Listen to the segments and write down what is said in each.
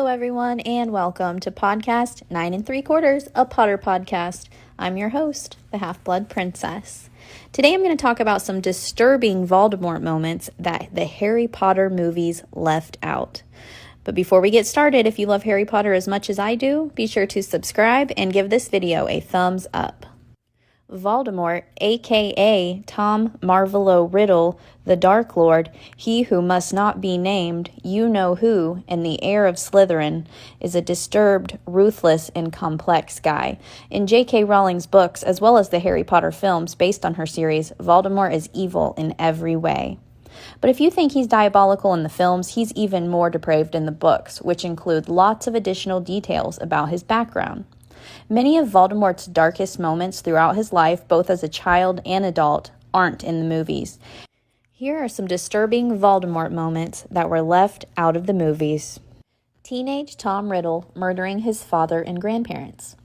Hello, everyone, and welcome to podcast 9 3/4, a Potter podcast. I'm your host, the Half-Blood Princess. Today I'm going to talk about some disturbing Voldemort moments that the Harry Potter movies left out. But before we get started, if you love Harry Potter as much as I do, be sure to subscribe and give this video a thumbs up. Voldemort, aka Tom Riddle, the Dark Lord, he who must not be named, you know who, and the heir of Slytherin, is a disturbed, ruthless, and complex guy. In J.K. Rowling's books, as well as the Harry Potter films based on her series, Voldemort is evil in every way. But if you think he's diabolical in the films, he's even more depraved in the books, which include lots of additional details about his background. Many of Voldemort's darkest moments throughout his life, both as a child and adult, aren't in the movies. Here are some disturbing Voldemort moments that were left out of the movies. Teenage Tom Riddle murdering his father and grandparents.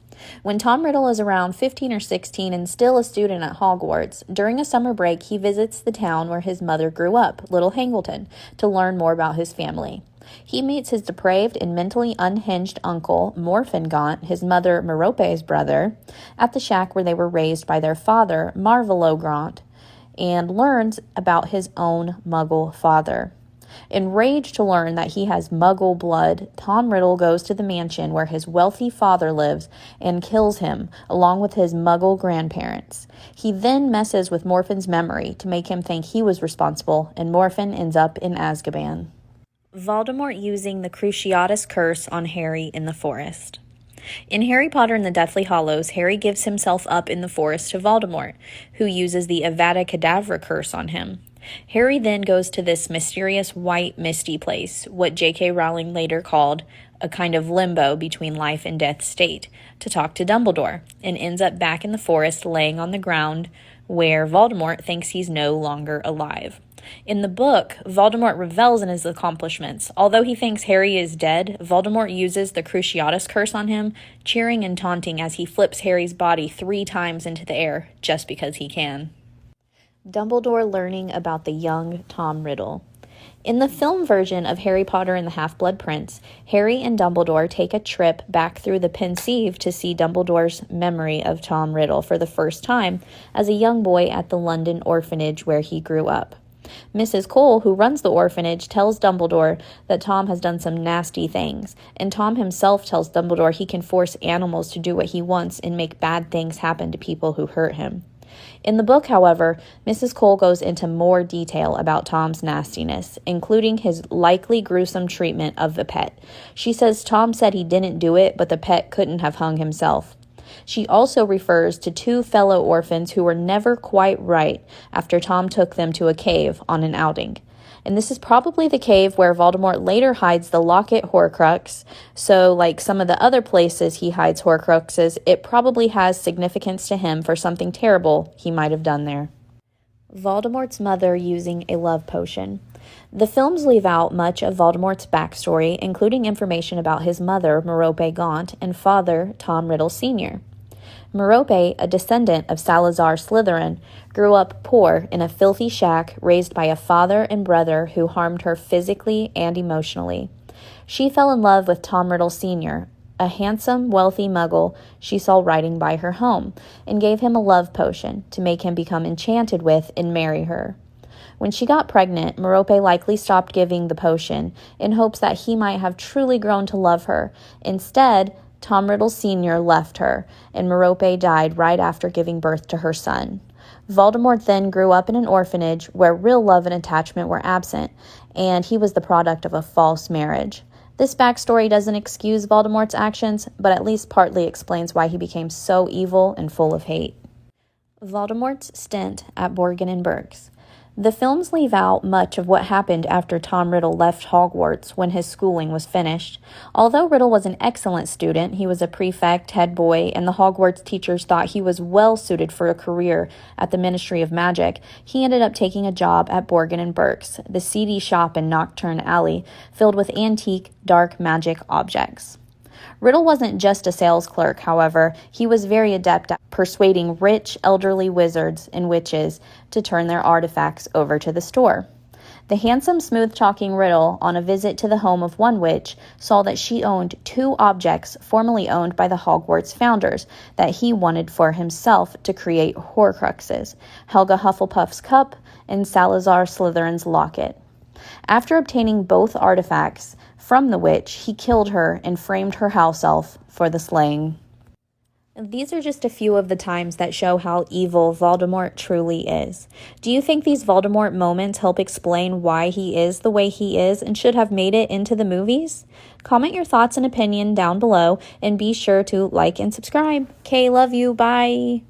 When Tom Riddle is around 15 or 16 and still a student at Hogwarts, during a summer break he visits the town where his mother grew up, Little Hangleton, to learn more about his family. He meets his depraved and mentally unhinged uncle, Morfingaunt, his mother, Merope's brother, at the shack where they were raised by their father, Marvellograunt, and learns about his own Muggle father. Enraged to learn that he has Muggle blood, Tom Riddle goes to the mansion where his wealthy father lives and kills him, along with his Muggle grandparents. He then messes with Morfin's memory to make him think he was responsible, and Morfin ends up in Azkaban. Voldemort using the Cruciatus curse on Harry in the forest. In Harry Potter and the Deathly Hallows, Harry gives himself up in the forest to Voldemort, who uses the Avada Kedavra curse on him. Harry then goes to this mysterious white misty place, what J.K. Rowling later called a kind of limbo between life and death state, to talk to Dumbledore, and ends up back in the forest laying on the ground where Voldemort thinks he's no longer alive. In the book, Voldemort revels in his accomplishments. Although he thinks Harry is dead, Voldemort uses the Cruciatus curse on him, cheering and taunting as he flips Harry's body 3 times into the air, just because he can. Dumbledore learning about the young Tom Riddle. In the film version of Harry Potter and the Half-Blood Prince, Harry and Dumbledore take a trip back through the Pensieve to see Dumbledore's memory of Tom Riddle for the first time as a young boy at the London orphanage where he grew up. Mrs. Cole, who runs the orphanage, tells Dumbledore that Tom has done some nasty things, and Tom himself tells Dumbledore he can force animals to do what he wants and make bad things happen to people who hurt him. In the book, however, Mrs. Cole goes into more detail about Tom's nastiness, including his likely gruesome treatment of the pet. She says Tom said he didn't do it, but the pet couldn't have hung himself. She also refers to 2 fellow orphans who were never quite right after Tom took them to a cave on an outing. And this is probably the cave where Voldemort later hides the locket Horcrux, so like some of the other places he hides Horcruxes, it probably has significance to him for something terrible he might have done there. Voldemort's mother using a love potion. The films leave out much of Voldemort's backstory, including information about his mother, Merope Gaunt, and father, Tom Riddle Sr. Merope, a descendant of Salazar Slytherin, grew up poor in a filthy shack raised by a father and brother who harmed her physically and emotionally. She fell in love with Tom Riddle Sr., a handsome, wealthy Muggle she saw riding by her home, and gave him a love potion to make him become enchanted with and marry her. When she got pregnant, Merope likely stopped giving the potion in hopes that he might have truly grown to love her. Instead, Tom Riddle Sr. left her, and Merope died right after giving birth to her son. Voldemort then grew up in an orphanage where real love and attachment were absent, and he was the product of a false marriage. This backstory doesn't excuse Voldemort's actions, but at least partly explains why he became so evil and full of hate. Voldemort's stint at Borgin and Burke's. The films leave out much of what happened after Tom Riddle left Hogwarts when his schooling was finished. Although Riddle was an excellent student, he was a prefect, head boy, and the Hogwarts teachers thought he was well suited for a career at the Ministry of Magic, he ended up taking a job at Borgin and Burke's, the seedy shop in Knockturn Alley, filled with antique, dark magic objects. Riddle wasn't just a sales clerk, however. He was very adept at persuading rich, elderly wizards and witches to turn their artifacts over to the store. The handsome, smooth-talking Riddle, on a visit to the home of one witch, saw that she owned 2 objects formerly owned by the Hogwarts founders that he wanted for himself to create Horcruxes: Helga Hufflepuff's cup and Salazar Slytherin's locket. After obtaining both artifacts from the witch, he killed her and framed her house elf for the slaying. These are just a few of the times that show how evil Voldemort truly is. Do you think these Voldemort moments help explain why he is the way he is and should have made it into the movies? Comment your thoughts and opinion down below, and be sure to like and subscribe. Okay, love you. Bye.